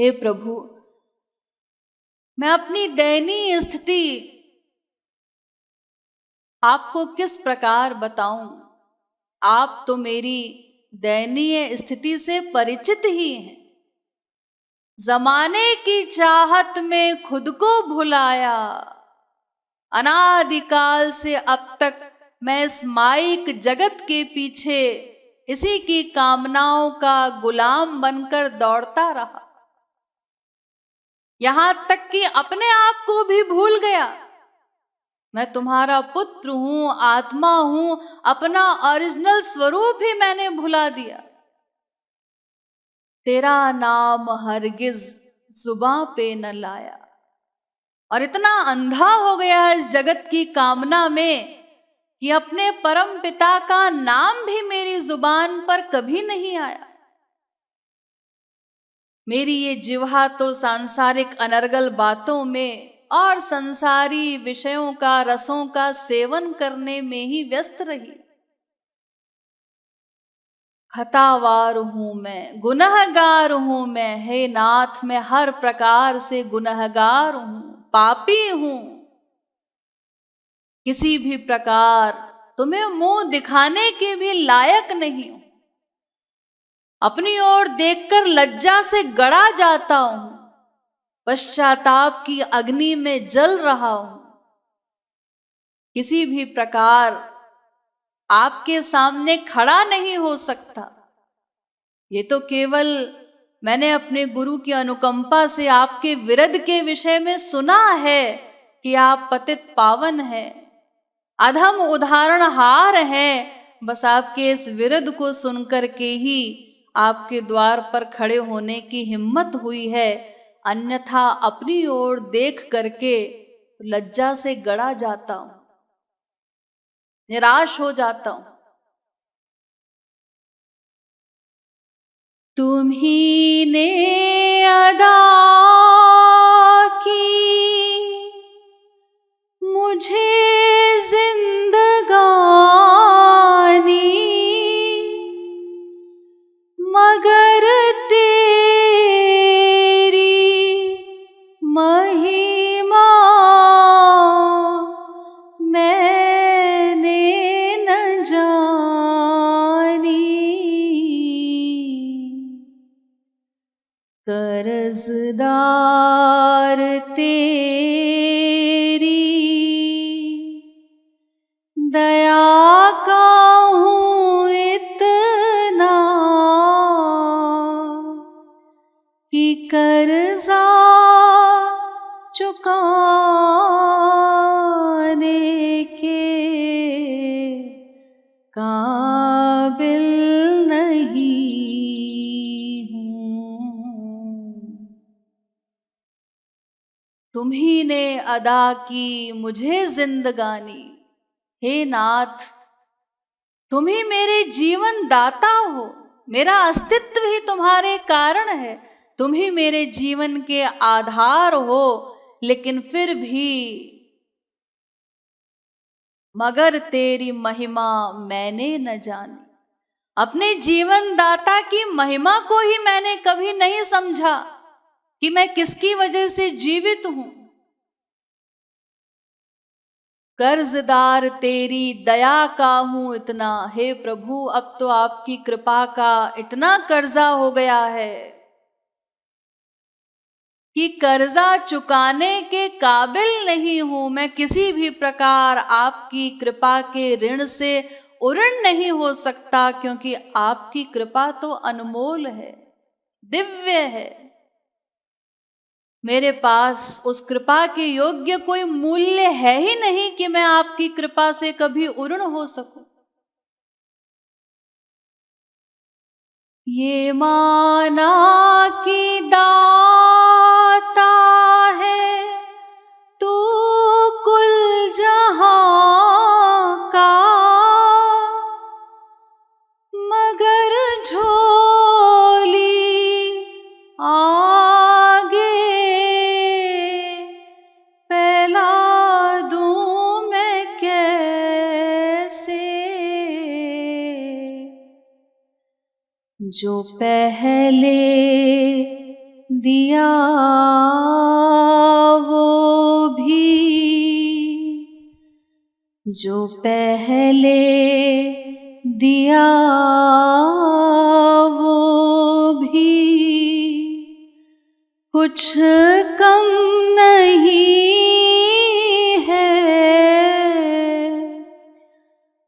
हे प्रभु, मैं अपनी दयनीय स्थिति आपको किस प्रकार बताऊं? आप तो मेरी दयनीय स्थिति से परिचित ही हैं। जमाने की चाहत में खुद को भुलाया, अनादिकाल से अब तक मैं इस माइक जगत के पीछे इसी की कामनाओं का गुलाम बनकर दौड़ता रहा, यहां तक कि अपने आप को भी भूल गया। मैं तुम्हारा पुत्र हूं, आत्मा हूं, अपना ओरिजिनल स्वरूप ही मैंने भुला दिया। तेरा नाम हरगिज जुबां पे न लाया, और इतना अंधा हो गया है इस जगत की कामना में कि अपने परम पिता का नाम भी मेरी जुबान पर कभी नहीं आया। मेरी ये जिह्वा तो सांसारिक अनर्गल बातों में और संसारी विषयों का, रसों का सेवन करने में ही व्यस्त रही। खतावार हूं मैं, गुनहगार हूं मैं, हे नाथ मैं हर प्रकार से गुनहगार हूं, पापी हूं। किसी भी प्रकार तुम्हें मुंह दिखाने के भी लायक नहीं हूं। अपनी ओर देखकर लज्जा से गड़ा जाता हूं, पश्चाताप की अग्नि में जल रहा हूं। किसी भी प्रकार आपके सामने खड़ा नहीं हो सकता। ये तो केवल मैंने अपने गुरु की अनुकंपा से आपके विरध के विषय में सुना है कि आप पतित पावन हैं, अधम उदाहरणहार हैं। बस आपके इस विरध को सुनकर के ही आपके द्वार पर खड़े होने की हिम्मत हुई है, अन्यथा अपनी ओर देख करके लज्जा से गड़ा जाता हूं, निराश हो जाता हूं। तुम्ही ने अदा की मुझे जिंदगानी, मगर तेरी महिमा मैंने न जानी। कर्जदार तेरी दया का हूँ इतना कि कर्जा चुकाने के काबिल नहीं हूँ। तुम्ही ने अदा की मुझे जिंदगानी, हे नाथ तुम ही मेरे जीवन दाता हो, मेरा अस्तित्व ही तुम्हारे कारण है, तुम ही मेरे जीवन के आधार हो। लेकिन फिर भी मगर तेरी महिमा मैंने न जानी, अपने जीवन दाता की महिमा को ही मैंने कभी नहीं समझा कि मैं किसकी वजह से जीवित हूं। कर्जदार तेरी दया का हूं इतना, हे प्रभु अब तो आपकी कृपा का इतना कर्जा हो गया है कि कर्जा चुकाने के काबिल नहीं हूं। मैं किसी भी प्रकार आपकी कृपा के ऋण से उऋण नहीं हो सकता, क्योंकि आपकी कृपा तो अनमोल है, दिव्य है। मेरे पास उस कृपा के योग्य कोई मूल्य है ही नहीं कि मैं आपकी कृपा से कभी उऋण हो सकूं। ये माना कि दाता है तू कुल जहां का, मगर झोली आगे फैला दूं मैं कैसे। जो पहले दिया वो भी जो पहले दिया वो भी कुछ कम नहीं है,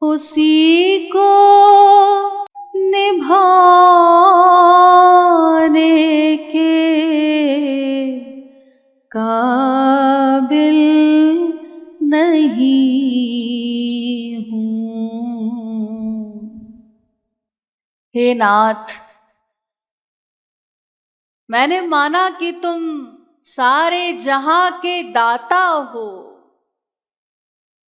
उसी को निभाने के काबिल नहीं हूँ। हे नाथ, मैंने माना कि तुम सारे जहां के दाता हो,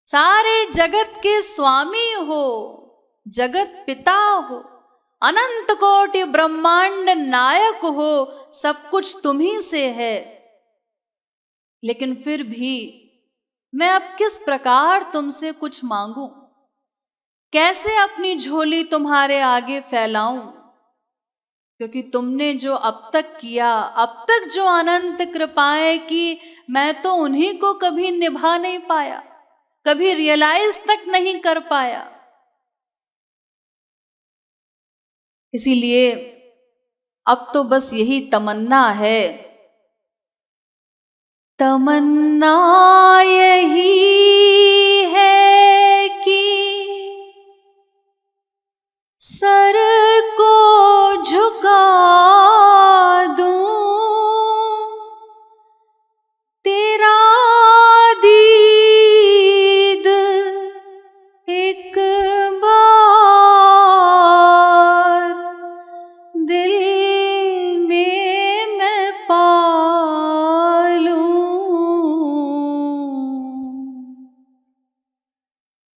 सारे जगत के स्वामी हो, जगत पिता हो, अनंत कोटि ब्रह्मांड नायक हो, सब कुछ तुम्ही से है। लेकिन फिर भी मैं अब किस प्रकार तुमसे कुछ मांगूं, कैसे अपनी झोली तुम्हारे आगे फैलाऊं, क्योंकि तुमने जो अब तक किया, अब तक जो अनंत कृपाएं की, मैं तो उन्हीं को कभी निभा नहीं पाया, कभी रियलाइज तक नहीं कर पाया। इसीलिए अब तो बस यही तमन्ना है, तमन्ना यही है कि सर को झुका दूं, तेरा दीद एक बार दिल में मैं पालूं।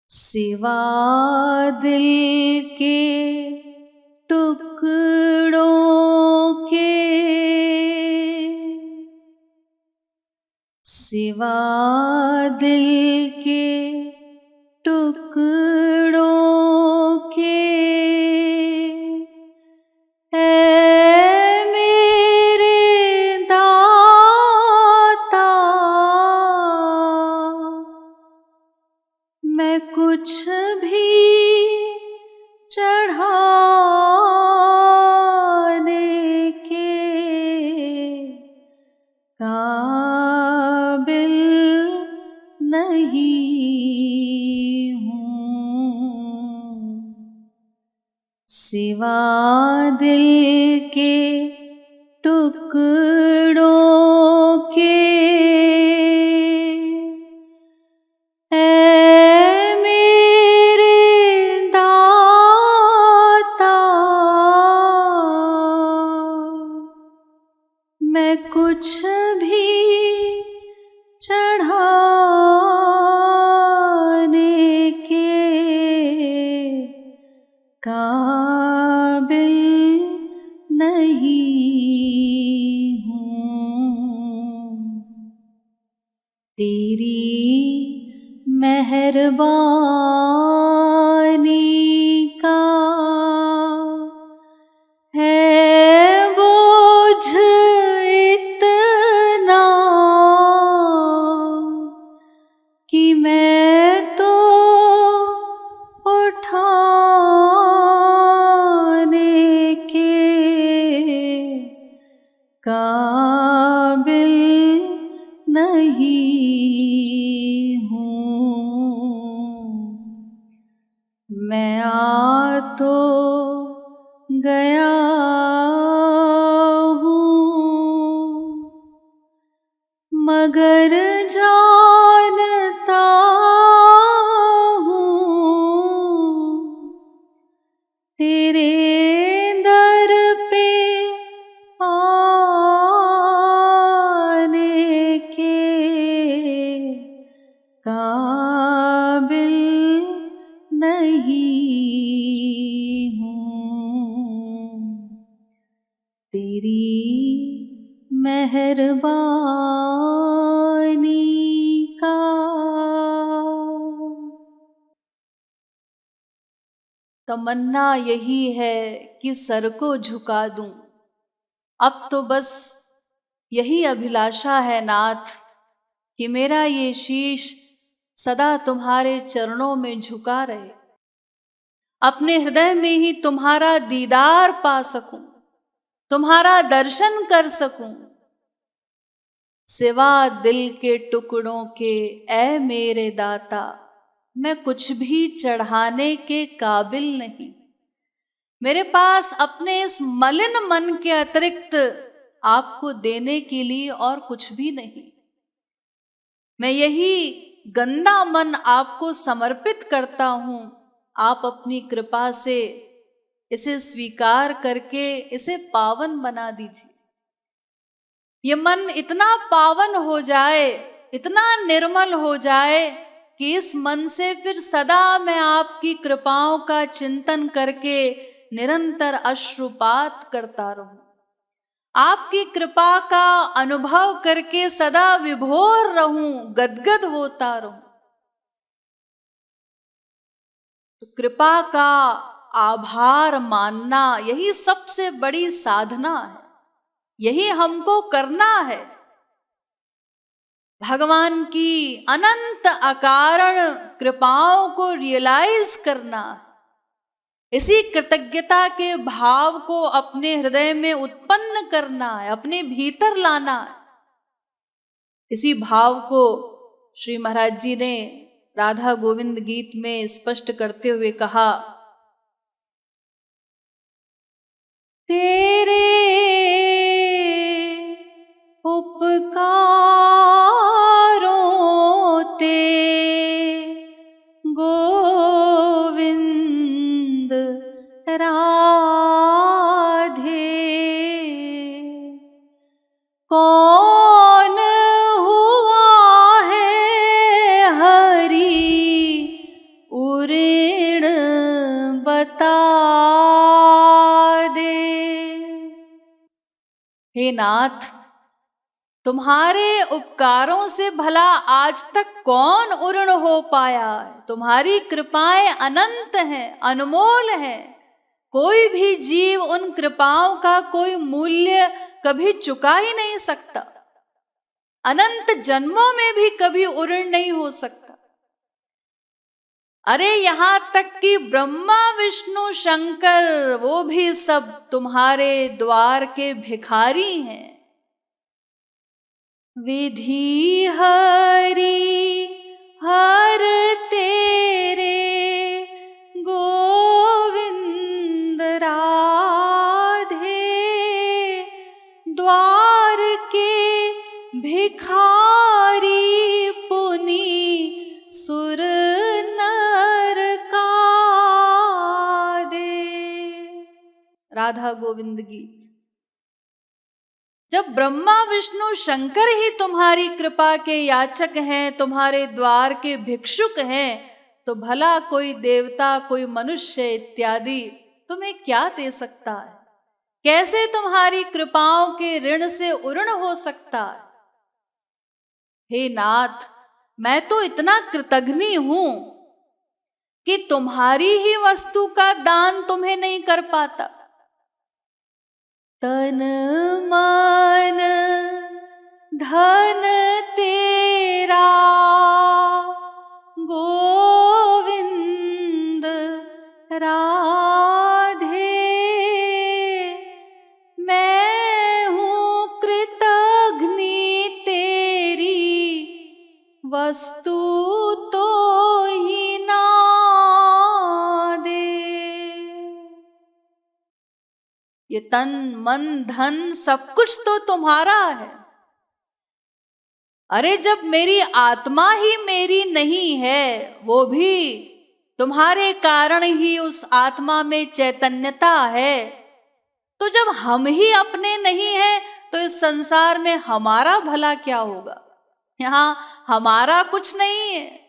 सिवा दिल के टुकड़ों के, सिवा दिल के टुकड़ों के, ऐ मेरे दाता, मैं कुछ भी चढ़ाने के काबिल नहीं हूँ। सिवा दिल के टुकड़ों के, कुछ भी चढ़ाने के काबिल नहीं हूँ। तेरी मेहरबानी का है बोझ इतना कि मैं तो उठाने के काबिल नहीं हूँ। मैं आ तो गया हूँ, मगर जानता हूँ तेरे दर पे आने के काबिल नहीं हूँ। तेरी मेहरबानी का तमन्ना यही है कि सर को झुका दूं। अब तो बस यही अभिलाषा है नाथ कि मेरा ये शीश सदा तुम्हारे चरणों में झुका रहे, अपने हृदय में ही तुम्हारा दीदार पा सकूं, तुम्हारा दर्शन कर सकूं। सिवा दिल के टुकड़ों के ऐ मेरे दाता, मैं कुछ भी चढ़ाने के काबिल नहीं। मेरे पास अपने इस मलिन मन के अतिरिक्त आपको देने के लिए और कुछ भी नहीं। मैं यही गंदा मन आपको समर्पित करता हूं। आप अपनी कृपा से इसे स्वीकार करके इसे पावन बना दीजिए। ये मन इतना पावन हो जाए, इतना निर्मल हो जाए कि इस मन से फिर सदा मैं आपकी कृपाओं का चिंतन करके निरंतर अश्रुपात करता रहूं, आपकी कृपा का अनुभव करके सदा विभोर रहूं, गदगद होता रहूं। तो कृपा का आभार मानना यही सबसे बड़ी साधना है, यही हमको करना है। भगवान की अनंत अकारण कृपाओं को रियलाइज करना, इसी कृतज्ञता के भाव को अपने हृदय में उत्पन्न करना है, अपने भीतर लाना है। इसी भाव को श्री महाराज जी ने राधा गोविंद गीत में स्पष्ट करते हुए कहा, तेरे उपकारों ते गोविंद राधे, कौन हुआ है हरि उऋण बता दे। हे नाथ, तुम्हारे उपकारों से भला आज तक कौन उऋण हो पाया है। तुम्हारी कृपाएं अनंत हैं, अनमोल हैं। कोई भी जीव उन कृपाओं का कोई मूल्य कभी चुका ही नहीं सकता, अनंत जन्मों में भी कभी उऋण नहीं हो सकता। अरे यहां तक कि ब्रह्मा विष्णु शंकर वो भी सब तुम्हारे द्वार के भिखारी हैं। विधि हरि हर तेरे गोविंद राधे, द्वार के भिखारी पुनि सुर नर का दे। राधा गोविंद गीत। जब ब्रह्मा विष्णु शंकर ही तुम्हारी कृपा के याचक हैं, तुम्हारे द्वार के भिक्षुक हैं, तो भला कोई देवता, कोई मनुष्य इत्यादि तुम्हें क्या दे सकता है? कैसे तुम्हारी कृपाओं के ऋण से उऋण हो सकता है? हे नाथ, मैं तो इतना कृतघ्नी हूं कि तुम्हारी ही वस्तु का दान तुम्हें नहीं कर पाता। तन मन धन तेरा गोविंद राधे, मैं हूँ कृतघ्नी तेरी वस्तु तो ही ना दे। ये तन मन धन सब कुछ तो तुम्हारा है। अरे जब मेरी आत्मा ही मेरी नहीं है, वो भी तुम्हारे कारण ही उस आत्मा में चैतन्यता है, तो जब हम ही अपने नहीं हैं तो इस संसार में हमारा भला क्या होगा? यहां हमारा कुछ नहीं है,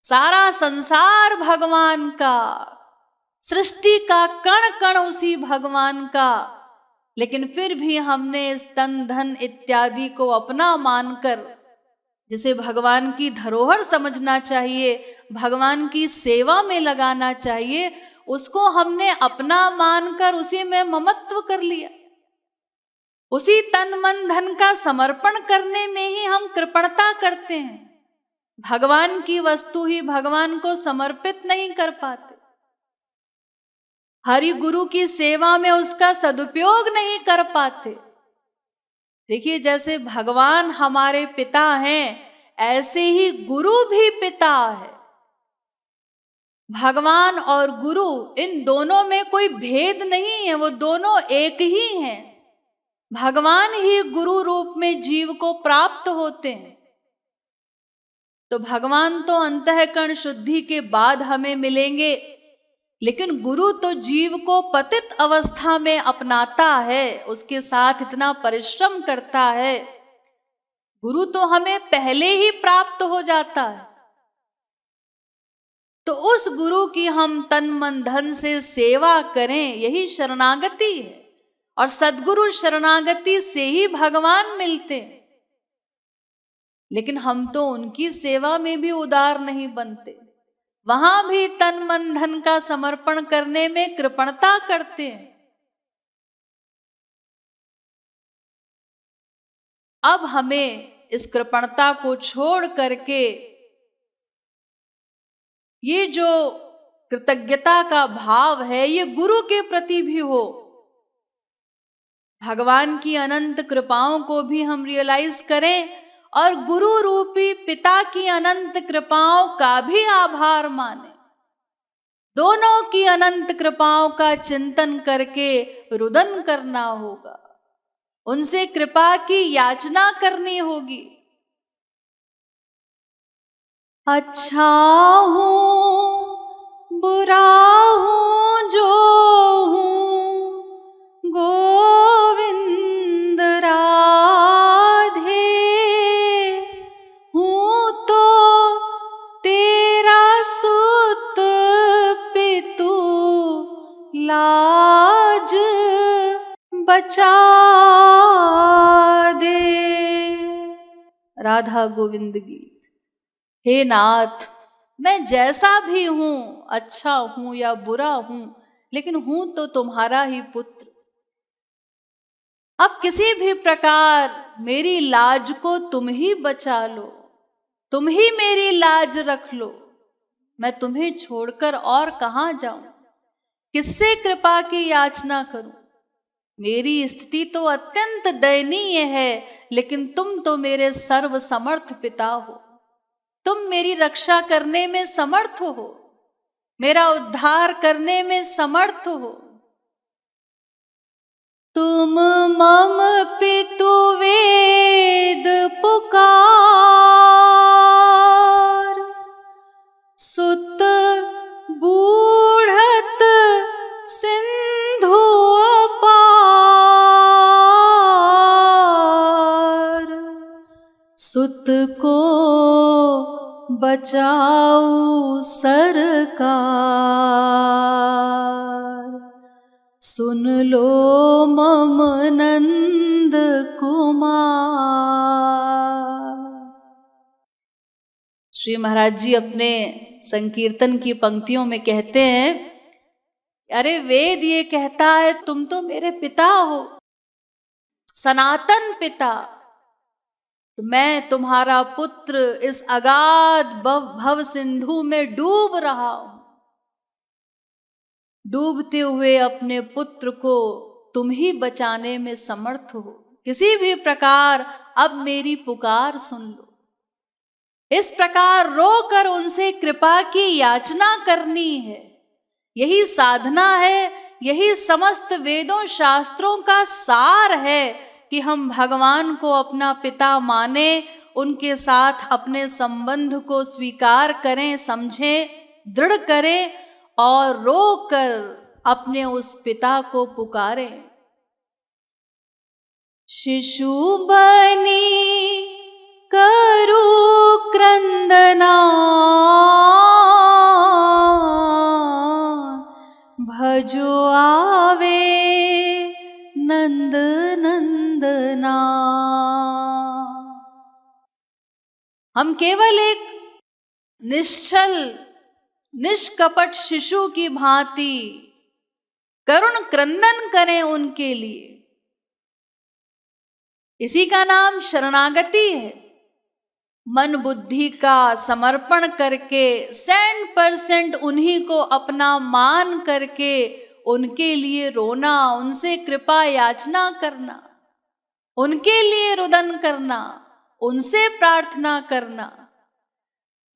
सारा संसार भगवान का, सृष्टि का कण कण उसी भगवान का। लेकिन फिर भी हमने इस तन धन इत्यादि को अपना मानकर, जिसे भगवान की धरोहर समझना चाहिए, भगवान की सेवा में लगाना चाहिए, उसको हमने अपना मानकर उसी में ममत्व कर लिया। उसी तन मन धन का समर्पण करने में ही हम कृपणता करते हैं। भगवान की वस्तु ही भगवान को समर्पित नहीं कर पाते, हरि गुरु की सेवा में उसका सदुपयोग नहीं कर पाते। देखिए, जैसे भगवान हमारे पिता हैं, ऐसे ही गुरु भी पिता है। भगवान और गुरु, इन दोनों में कोई भेद नहीं है, वो दोनों एक ही हैं। भगवान ही गुरु रूप में जीव को प्राप्त होते हैं। तो भगवान तो अंतःकरण शुद्धि के बाद हमें मिलेंगे, लेकिन गुरु तो जीव को पतित अवस्था में अपनाता है, उसके साथ इतना परिश्रम करता है। गुरु तो हमें पहले ही प्राप्त हो जाता है। तो उस गुरु की हम तन मन धन से सेवा करें, यही शरणागति है। और सद्गुरु शरणागति से ही भगवान मिलते हैं। लेकिन हम तो उनकी सेवा में भी उदार नहीं बनते, वहां भी तन मन धन का समर्पण करने में कृपणता करते हैं। अब हमें इस कृपणता को छोड़ करके ये जो कृतज्ञता का भाव है, ये गुरु के प्रति भी हो। भगवान की अनंत कृपाओं को भी हम रियलाइज करें और गुरु रूपी पिता की अनंत कृपाओं का भी आभार माने। दोनों की अनंत कृपाओं का चिंतन करके रुदन करना होगा, उनसे कृपा की याचना करनी होगी। अच्छा हूं बुरा हूं जो हूं गोविंद राधे, हूं तो तेरा सुत पितु लाज बचा दे। राधा गोविंद गीत। हे नाथ, मैं जैसा भी हूं, अच्छा हूं या बुरा हूं, लेकिन हूं तो तुम्हारा ही पुत्र। अब किसी भी प्रकार मेरी लाज को तुम ही बचा लो, तुम ही मेरी लाज रख लो। मैं तुम्हें छोड़कर और कहां जाऊं, किससे कृपा की याचना करूं। मेरी स्थिति तो अत्यंत दयनीय है, लेकिन तुम तो मेरे सर्व समर्थ पिता हो। तुम मेरी रक्षा करने में समर्थ हो, मेरा उद्धार करने में समर्थ हो। तुम मम पितु वेद पुकार, सुत बूढ़त सिंधु अपार, सुत को बचाऊ सरकार, सुन लो मम नंद कुमार। श्री महाराज जी अपने संकीर्तन की पंक्तियों में कहते हैं, अरे वेद ये कहता है तुम तो मेरे पिता हो, सनातन पिता। मैं तुम्हारा पुत्र इस अगाध भव सिंधु में डूब रहा हूं। डूबते हुए अपने पुत्र को तुम ही बचाने में समर्थ हो। किसी भी प्रकार अब मेरी पुकार सुन लो। इस प्रकार रोकर उनसे कृपा की याचना करनी है। यही साधना है, यही समस्त वेदों शास्त्रों का सार है कि हम भगवान को अपना पिता माने, उनके साथ अपने संबंध को स्वीकार करें, समझें, दृढ़ करें और रोकर अपने उस पिता को पुकारें। शिशु बनी करू क्रंदना, भजो आवे नंद नंदना। हम केवल एक निश्चल निष्कपट शिशु की भांति करुण क्रंदन करें उनके लिए। इसी का नाम शरणागति है। मन बुद्धि का समर्पण करके 100% उन्हीं को अपना मान करके उनके लिए रोना, उनसे कृपा याचना करना, उनके लिए रुदन करना, उनसे प्रार्थना करना।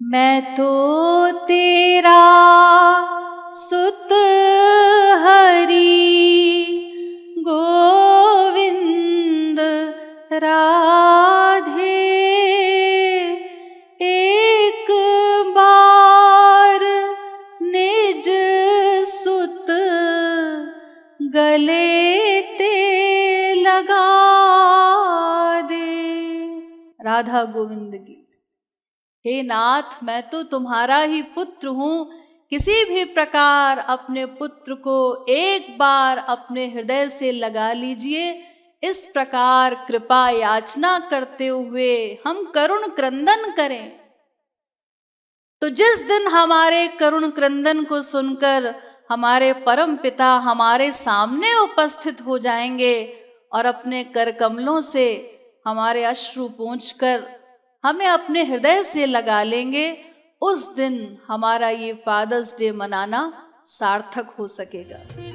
मैं तो तेरा सुत हरि गोविंद राधे, एक बार निज सुत गले ते लगा दे। राधा गोविंद की। हे नाथ, मैं तो तुम्हारा ही पुत्र हूँ, किसी भी प्रकार अपने पुत्र को एक बार अपने हृदय से लगा लीजिए। इस प्रकार कृपा याचना करते हुए हम करुण क्रंदन करें। तो जिस दिन हमारे करुण क्रंदन को सुनकर हमारे परम पिता हमारे सामने उपस्थित हो जाएंगे और अपने कर कमलों से हमारे अश्रु पोंछकर हमें अपने हृदय से लगा लेंगे, उस दिन हमारा ये फादर्स डे मनाना सार्थक हो सकेगा।